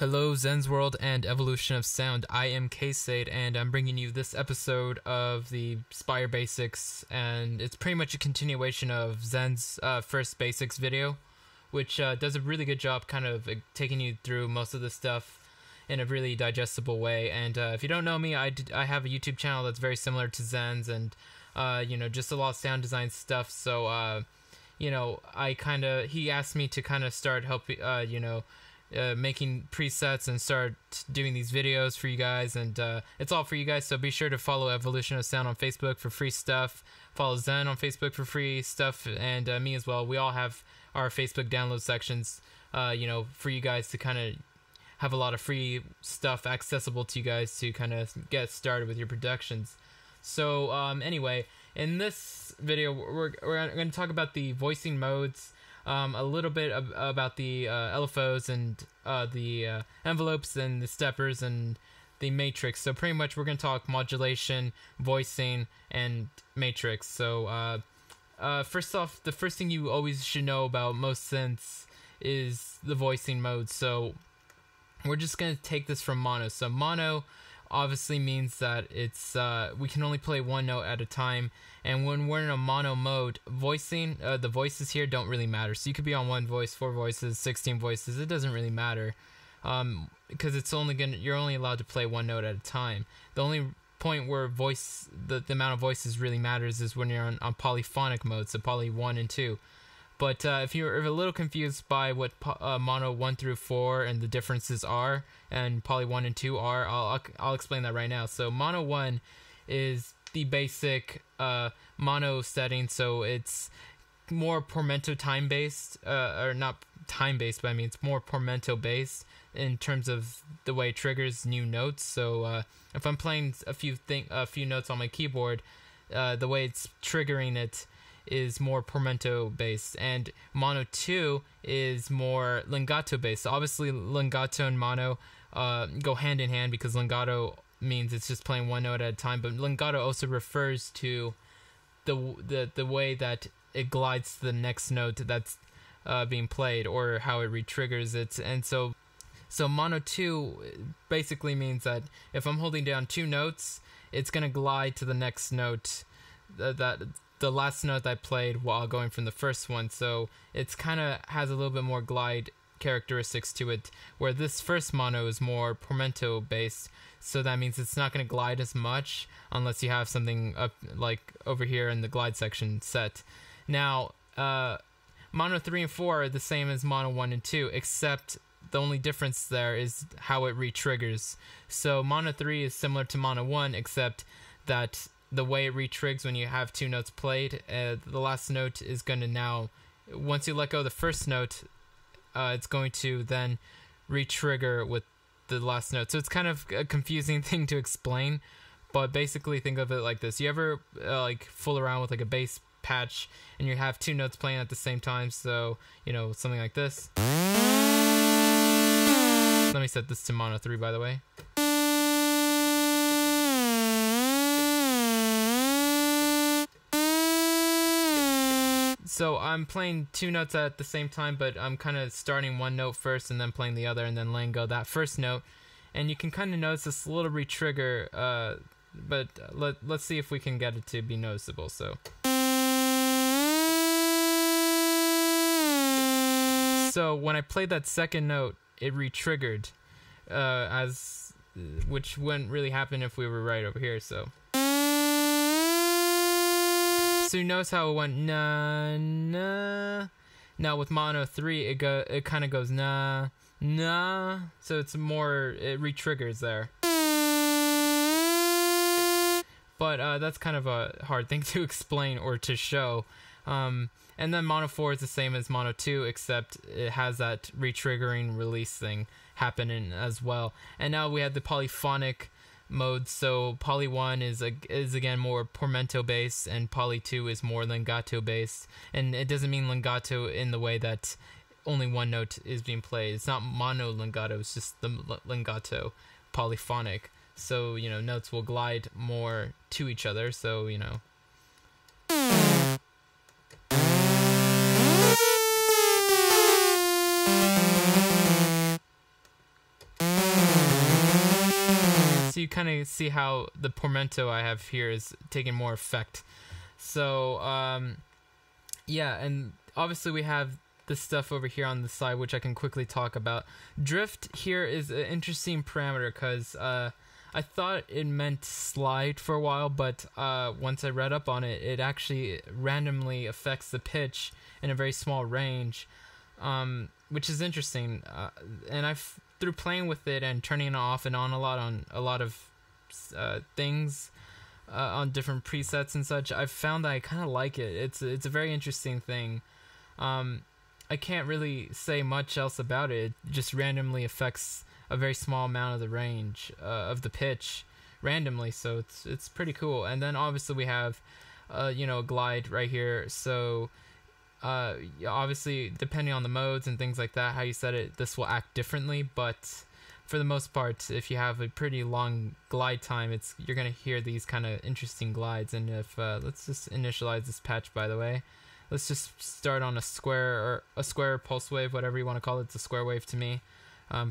Hello, Zen World and Evolution of Sound. I am KSADE, and I'm bringing you this episode of the Spire Basics, and it's pretty much a continuation of Zen's first Basics video, which does a really good job kind of taking you through most of the stuff in a really digestible way. And if you don't know me, I have a YouTube channel that's very similar to Zen's, and just a lot of sound design stuff. So he asked me to kind of start helping making presets and start doing these videos for you guys, and it's all for you guys. So be sure to follow Evolution of Sound on Facebook for free stuff, follow Zen on Facebook for free stuff, and me as well. We all have our Facebook download sections for you guys to kind of have a lot of free stuff accessible to you guys to kind of get started with your productions. So anyway, in this video we're going to talk about the voicing modes, a little bit about the LFOs and the envelopes and the steppers and the matrix. So pretty much we're going to talk modulation, voicing, and matrix. So first off, the first thing you always should know about most synths is the voicing mode. So we're just going to take this from mono. So mono obviously means that it's we can only play one note at a time, and when we're in a mono mode, voicing, the voices here don't really matter. So you could be on one voice, 4 voices, 16 voices, it doesn't really matter, because it's you're only allowed to play one note at a time. The only point where the amount of voices really matters is when you're on polyphonic mode, so poly 1 and 2. But if you're a little confused by what mono 1 through 4 and the differences are, and poly 1 and 2 are, I'll explain that right now. So mono 1 is the basic mono setting, so it's more pormento time based, or not time based, but I mean it's more pormento based in terms of the way it triggers new notes. So if I'm playing a few notes on my keyboard, the way it's triggering it is more pormento based, and mono 2 is more legato based. So obviously legato and mono go hand in hand, because legato means it's just playing one note at a time, but legato also refers to the way that it glides to the next note that's being played, or how it re-triggers it. And so mono 2 basically means that if I'm holding down 2 notes, it's going to glide to the next note, the last note I played while going from the first one. So it's kind of has a little bit more glide characteristics to it, where this first mono is more pormento based. So that means it's not going to glide as much unless you have something up like over here in the glide section set. Now mono 3 and 4 are the same as mono 1 and 2, except the only difference there is how it re-triggers. So mono 3 is similar to mono 1, except that the way it re-triggers when you have 2 notes played, the last note is going to now, once you let go of the first note, it's going to then re-trigger with the last note. So it's kind of a confusing thing to explain, but basically think of it like this. You ever fool around with like a bass patch and you have 2 notes playing at the same time? So, something like this. Let me set this to mono 3, by the way. So I'm playing 2 notes at the same time, but I'm kind of starting one note first and then playing the other, and then letting go that first note. And you can kind of notice this little re-trigger, but let's see if we can get it to be noticeable. So when I played that second note, it re-triggered, which wouldn't really happen if we were right over here. So you notice how it went na na. Now with mono 3, it kind of goes na na. So it's more, it re-triggers there. But that's kind of a hard thing to explain or to show. And then mono 4 is the same as mono 2, except it has that re-triggering release thing happening as well. And now we have the polyphonic mode. So poly 1 is again more pormento based, and poly 2 is more legato based. And it doesn't mean legato in the way that only one note is being played. It's not mono legato, it's just the legato polyphonic. So notes will glide more to each other. So you kind of see how the portmanteau I have here is taking more effect. So, yeah, and obviously we have this stuff over here on the side, which I can quickly talk about. Drift here is an interesting parameter because I thought it meant slide for a while, but once I read up on it, it actually randomly affects the pitch in a very small range, which is interesting. And through playing with it and turning it off and on a lot of things on different presets and such, I've found that I kind of like it. It's a very interesting thing. I can't really say much else about it. It just randomly affects a very small amount of the range of the pitch randomly, so it's pretty cool. And then obviously we have a glide right here, so obviously depending on the modes and things like that, how you set it, this will act differently, but for the most part, if you have a pretty long glide time, you're gonna hear these kind of interesting glides. And if let's just initialize this patch, by the way. Let's just start on a square pulse wave, whatever you want to call it. It's a square wave to me.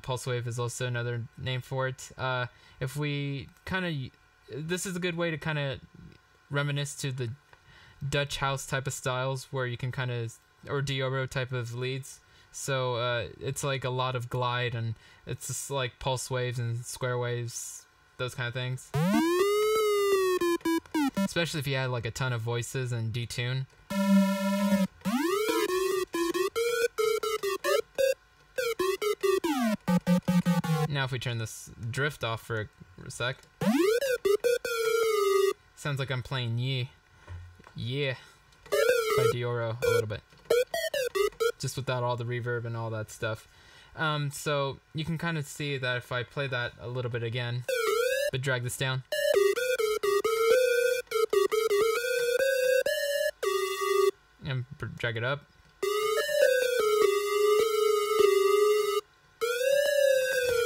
Pulse wave is also another name for it. If we this is a good way to kind of reminisce to the Dutch house type of styles, where you can or Dioro type of leads. So it's like a lot of glide, and it's just like pulse waves and square waves, those kind of things. Especially if you had like a ton of voices and detune. Now if we turn this drift off for a sec, sounds like I'm playing Yeah by Dioro a little bit, just without all the reverb and all that stuff. So you can kind of see that if I play that a little bit again, but drag this down, and drag it up,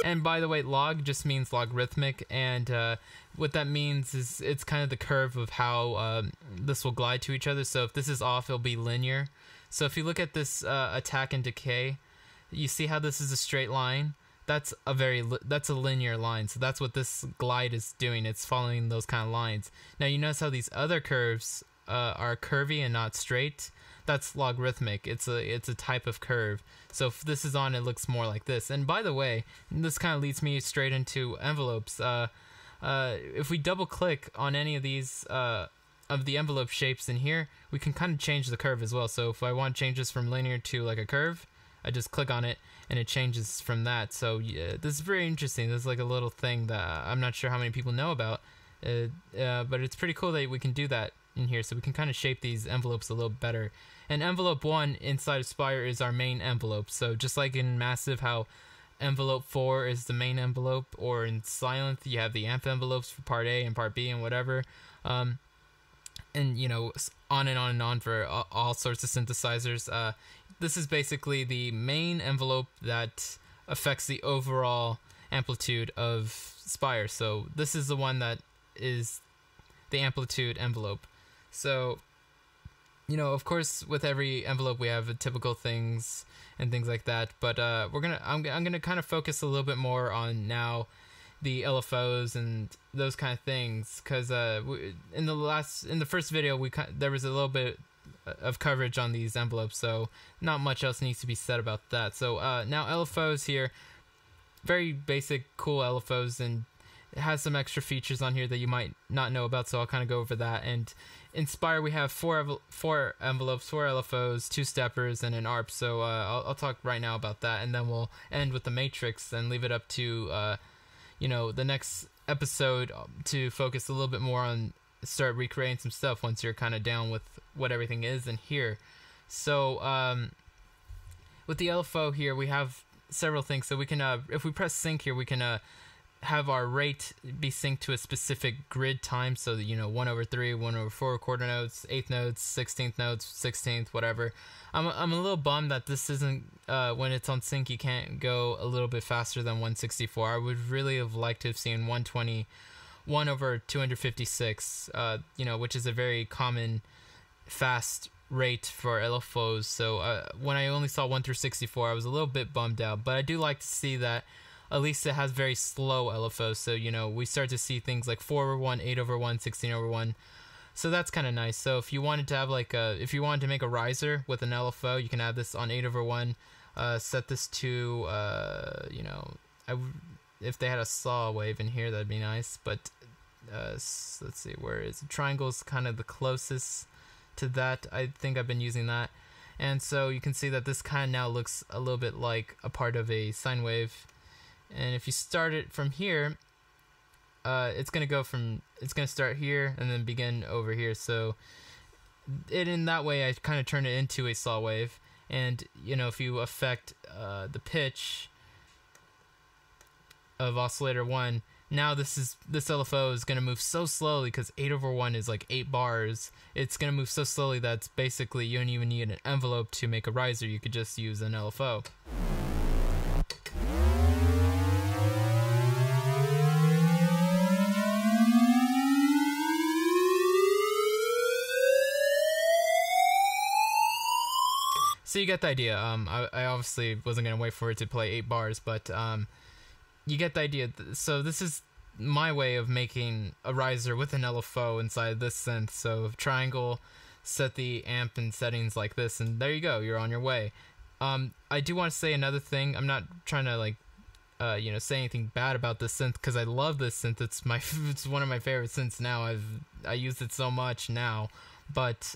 and by the way, log just means logarithmic, and what that means is it's kind of the curve of how this will glide to each other. So if this is off, it'll be linear. So if you look at this attack and decay, you see how this is a straight line. That's a linear line. So that's what this glide is doing. It's following those kind of lines. Now you notice how these other curves are curvy and not straight. That's logarithmic. It's a type of curve. So if this is on, it looks more like this. And by the way, this kind of leads me straight into envelopes. If we double click on any of these of the envelope shapes in here, we can kind of change the curve as well. So if I want to change this from linear to like a curve, I just click on it and it changes from that. So yeah, this is very interesting. This is like a little thing that I'm not sure how many people know about, but it's pretty cool that we can do that in here. So we can kind of shape these envelopes a little better. And envelope 1 inside of Spire is our main envelope. So just like in Massive, how envelope 4 is the main envelope, or in Silent you have the amp envelopes for part A and part B and whatever, and on and on and on for all sorts of synthesizers. This is basically the main envelope that affects the overall amplitude of Spire. So this is the one that is the amplitude envelope. So of course, with every envelope we have typical things and things like that, but I'm gonna kind of focus a little bit more on now the LFOs and those kind of things, because in the first video there was a little bit of coverage on these envelopes, so not much else needs to be said about that. So now LFOs here, very basic, cool LFOs, and it has some extra features on here that you might not know about, so I'll kind of go over that. And in Spire we have four envelopes, 4 LFOs, 2 steppers, and an ARP. So I'll talk right now about that, and then we'll end with the matrix and leave it up to the next episode to focus a little bit more on start recreating some stuff once you're kind of down with what everything is in here. So with the LFO here, we have several things. So we can if we press sync here, we can have our rate be synced to a specific grid time. So that 1/3, 1/4 quarter notes, 1/8 notes, 16th notes, 16th, whatever. I'm a little bummed that this isn't when it's on sync you can't go a little bit faster than 164. I would really have liked to have seen 120 1/256, which is a very common fast rate for LFOs. So when I only saw 1 through 64, I was a little bit bummed out, but I do like to see that at least it has very slow LFO. So, you know, we start to see things like 4/1, 8/1, 16/1. So that's kind of nice. So if you wanted to have like if you wanted to make a riser with an LFO, you can add this on 8/1. Set this to, you know, if they had a saw wave in here, that'd be nice. But let's see, where is it? Triangle is kind of the closest to that. I think I've been using that. And so you can see that this kind of now looks a little bit like a part of a sine wave. And if you start it from here, it's gonna start here and then begin over here. So in that way, I kind of turn it into a saw wave. And you know, if you affect the pitch of oscillator 1, now this LFO is going to move so slowly, because 8/1 is like 8 bars. It's going to move so slowly that it's basically, you don't even need an envelope to make a riser. You could just use an LFO. So you get the idea. I obviously wasn't going to wait for it to play 8 bars, but you get the idea. So this is my way of making a riser with an LFO inside this synth. So triangle, set the amp in settings like this, and there you go, you're on your way. I do want to say another thing. I'm not trying to like you know, say anything bad about this synth, because I love this synth. It's one of my favorite synths now. I used it so much now, but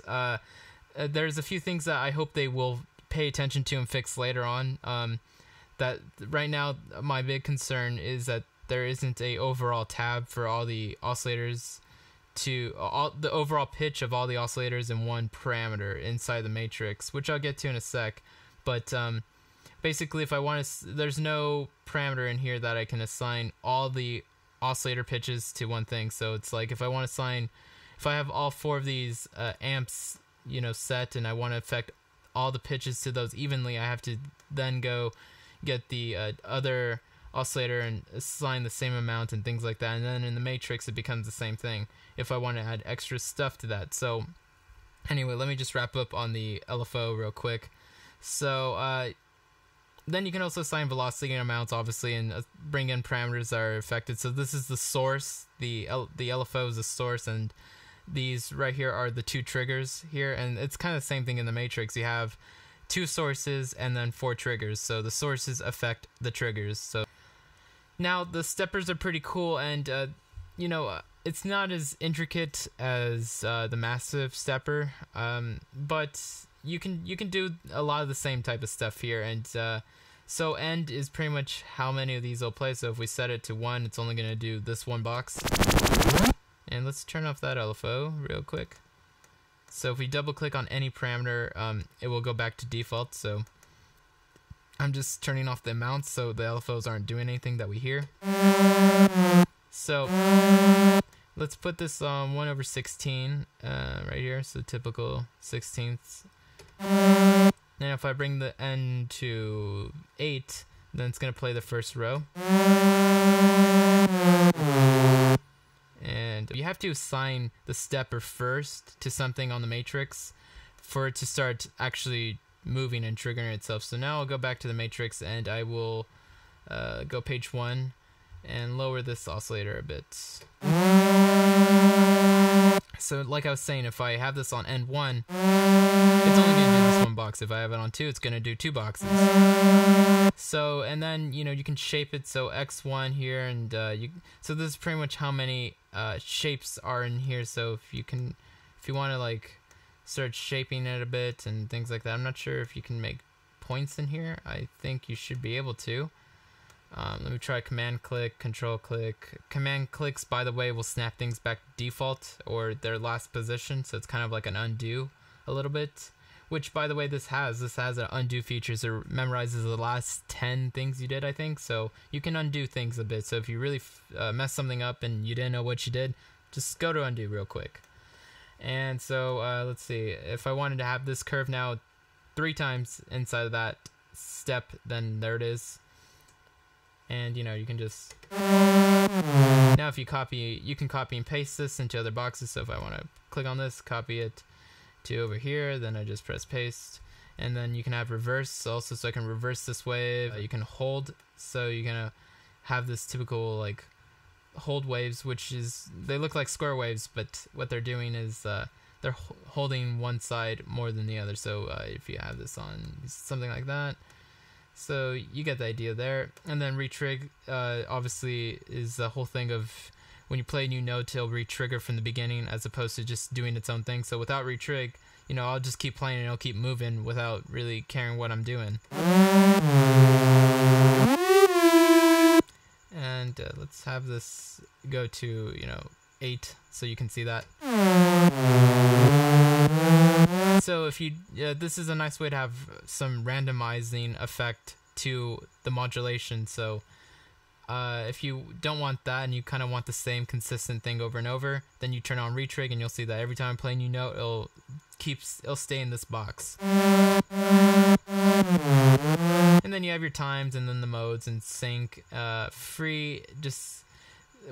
there's a few things that I hope they will pay attention to and fix later on. That right now my big concern is that there isn't a overall tab for all the oscillators, to the overall pitch of all the oscillators in one parameter inside the matrix, which I'll get to in a sec. But basically, if I want to, there's no parameter in here that I can assign all the oscillator pitches to one thing. So it's like, if I want to assign, if I have all 4 of these amps, you know, set, and I want to affect all the pitches to those evenly, I have to then go get the other oscillator and assign the same amount and things like that. And then in the matrix, it becomes the same thing if I want to add extra stuff to that. So anyway, let me just wrap up on the LFO real quick. So then you can also assign velocity amounts, obviously, and bring in parameters that are affected. So this is the source. The LFO is the source, and these right here are the 2 triggers here. And it's kind of the same thing in the matrix. You have 2 sources and then 4 triggers. So the sources affect the triggers. So now the steppers are pretty cool, and you know, it's not as intricate as the massive stepper, but you can do a lot of the same type of stuff here. And so end is pretty much how many of these will play. So if we set it to 1, it's only going to do this one box. And let's turn off that LFO real quick. So if we double click on any parameter, it will go back to default. So I'm just turning off the amounts so the LFOs aren't doing anything that we hear. So let's put this on 1/16 right here. So typical 16ths. And if I bring the N to 8, then it's going to play the first row. And you have to assign the stepper first to something on the matrix for it to start actually moving and triggering itself. So now I'll go back to the matrix, and I will go page 1 and lower this oscillator a bit. So like I was saying, if I have this on N1, it's only going to do this one box. If I have it on 2, it's going to do 2 boxes. So, and then, you know, you can shape it. So X1 here, and so this is pretty much how many shapes are in here. So if you want to like start shaping it a bit and things like that. I'm not sure if you can make points in here. I think you should be able to. Let me try command click, control click. Command clicks, by the way, will snap things back to default or their last position. So it's kind of like an undo a little bit, which, by the way, this has an undo feature. So it memorizes the last 10 things you did, I think. So you can undo things a bit. So if you really mess something up and you didn't know what you did, just go to undo real quick. And so let's see, if I wanted to have this curve now 3 times inside of that step, then there it is. And you know, you can just, now if you copy, you can copy and paste this into other boxes. So if I want to click on this, copy it to over here, then I just press paste. And then you can have reverse also, so I can reverse this wave. You can hold, so you're gonna have this typical like hold waves, which is they look like square waves, but what they're doing is they're holding one side more than the other. So if you have this on something like that, so you get the idea there. And then retrig obviously is the whole thing of when you play a new note, it'll re-trigger from the beginning as opposed to just doing its own thing. So without retrig, you know, I'll just keep playing and it'll keep moving without really caring what I'm doing. And let's have this go to, you know, 8 so you can see that. So if you, this is a nice way to have some randomizing effect to the modulation. So if you don't want that and you kind of want the same consistent thing over and over, then you turn on retrig and you'll see that every time I play a new note, it'll stay in this box. And then you have your times and then the modes and sync. Free, just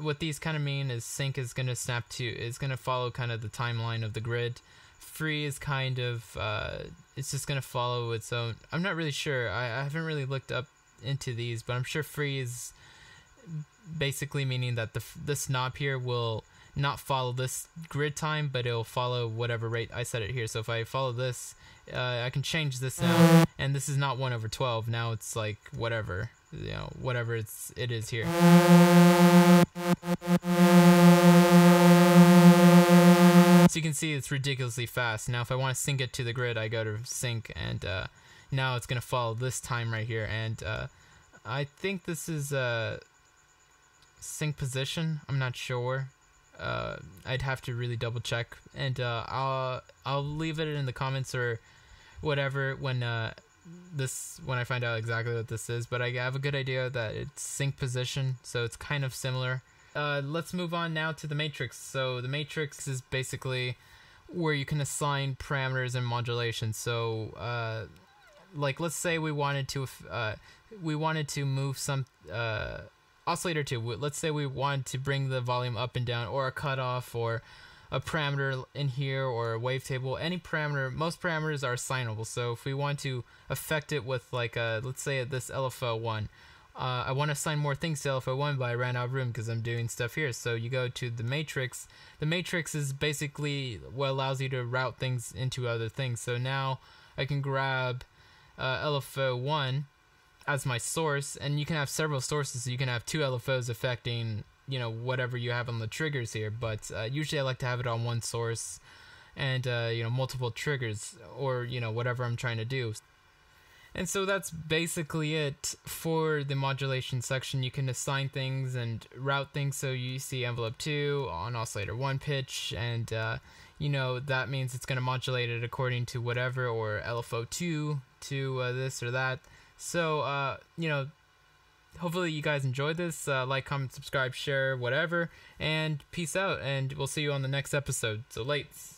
what these kind of mean is sync is gonna follow kind of the timeline of the grid. Free is kind of it's just gonna follow its own. I'm not really sure. I haven't really looked up into these, but I'm sure free is basically meaning that this knob here will not follow this grid time, but it'll follow whatever rate I set it here. So if I follow this, I can change this now, and this is not 1/12. Now it's like whatever, you know, whatever it is here. So you can see it's ridiculously fast. Now if I want to sync it to the grid, I go to sync, and now it's gonna follow this time right here. And I think this is sync position. I'm not sure. I'd have to really double check, and I'll leave it in the comments or whatever when I find out exactly what this is. But I have a good idea that it's sync position, so it's kind of similar. Let's move on now to the matrix. So the matrix is basically where you can assign parameters and modulation. So like let's say we wanted to move some oscillator 2. Let's say we want to bring the volume up and down, or a cutoff, or a parameter in here, or a wavetable. Any parameter, most parameters are assignable. So if we want to affect it with like let's say this LFO 1, I want to assign more things to LFO 1, but I ran out of room because I'm doing stuff here. So you go to the matrix. The matrix is basically what allows you to route things into other things. So now I can grab LFO 1 as my source, and you can have several sources. So you can have 2 LFOs affecting, you know, whatever you have on the triggers here, but usually I like to have it on one source and you know, multiple triggers, or you know, whatever I'm trying to do. And so that's basically it for the modulation section. You can assign things and route things. So you see envelope 2 on oscillator 1 pitch, and you know, that means it's going to modulate it according to whatever, or LFO 2 to this or that. So, you know, hopefully you guys enjoyed this. Like, comment, subscribe, share, whatever. And peace out. And we'll see you on the next episode. So, lates.